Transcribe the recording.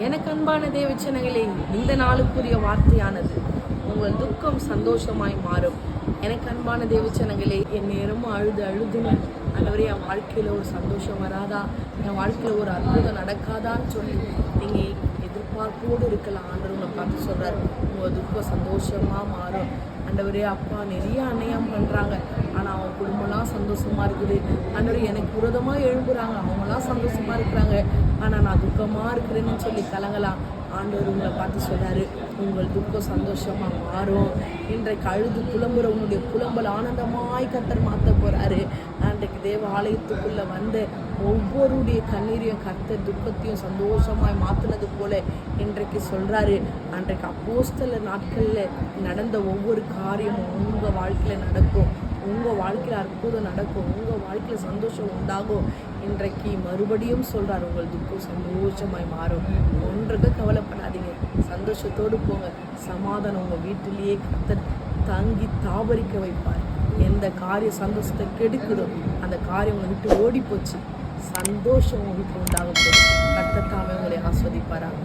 எனக்கு அன்பான தேவச்சனங்களே, இந்த நாளுக்குரிய வார்த்தையானது உங்கள் துக்கம் சந்தோஷமாய் மாறும். எனக்கு அன்பான தேவச்சனங்களே, என் நேரமும் அழுதுன்னு ஆண்டவரே, என் வாழ்க்கையில் ஒரு சந்தோஷம் வராதா, என் வாழ்க்கையில் ஒரு அற்புதம் நடக்காதான்னு சொல்லி நீங்கள் எதிர்பார்ப்போடு இருக்கலாம். ஆண்டவர் உங்களை பார்த்து சொல்கிறார், உங்கள் துக்கம் சந்தோஷமாக மாறும். ஆண்டவரே, அப்பா நிறைய அநியாயம் பண்ணுறாங்க, ஆனால் அவங்க குடும்பம்லாம் சந்தோஷமாக இருக்குது. ஆண்டவர் எனக்கு விரோதமாக எழும்புறாங்க, அவங்களாம் சந்தோஷமாக இருக்கிறாங்க, ஆனால் நான் துக்கமாக இருக்கிறேன்னு சொல்லி கலங்கலாம். ஆண்டவர் உங்களை பார்த்து சொல்கிறாரு, உங்கள் துக்கம் சந்தோஷமாக மாறும். இன்றைக்கு அழுது புலம்புற உன்னுடைய புலம்பல் ஆனந்தமாய் கர்த்தர் மாற்ற போகிறாரு. அன்றைக்கு தேவ ஆலயத்துக்குள்ளே வந்து ஒவ்வொருடைய கண்ணீரையும் கர்த்தர் துக்கத்தையும் சந்தோஷமாய் மாற்றினது போல இன்றைக்கு சொல்கிறாரு. அன்றைக்கு அப்போஸ்தலர் நாட்களில் நடந்த ஒவ்வொரு காரியமும் உங்கள் வாழ்க்கையில் நடக்கும். உங்கள் வாழ்க்கையில் அற்புதம் நடக்கும். உங்கள் வாழ்க்கையில் சந்தோஷம் உண்டாகும். இன்றைக்கு மறுபடியும் சொல்கிறார், உங்கள் துக்கம் சந்தோஷமாய் மாறும். ஒன்றுக்கு கவலைப்படாதீங்க, சந்தோஷத்தோடு போங்க. சமாதானம் உங்கள் வீட்டிலேயே கர்த்தர் தங்கி தாபரிக்க வைப்பார். எந்த காரியம் சந்தோஷத்தை கெடுக்குதோ அந்த காரியம் உங்களை விட்டு ஓடி போச்சு. சந்தோஷம் உங்கள் வீட்டில் உண்டாக போகும். கர்த்தர் தாமே உங்களை ஆஸ்வதிப்பாராங்க.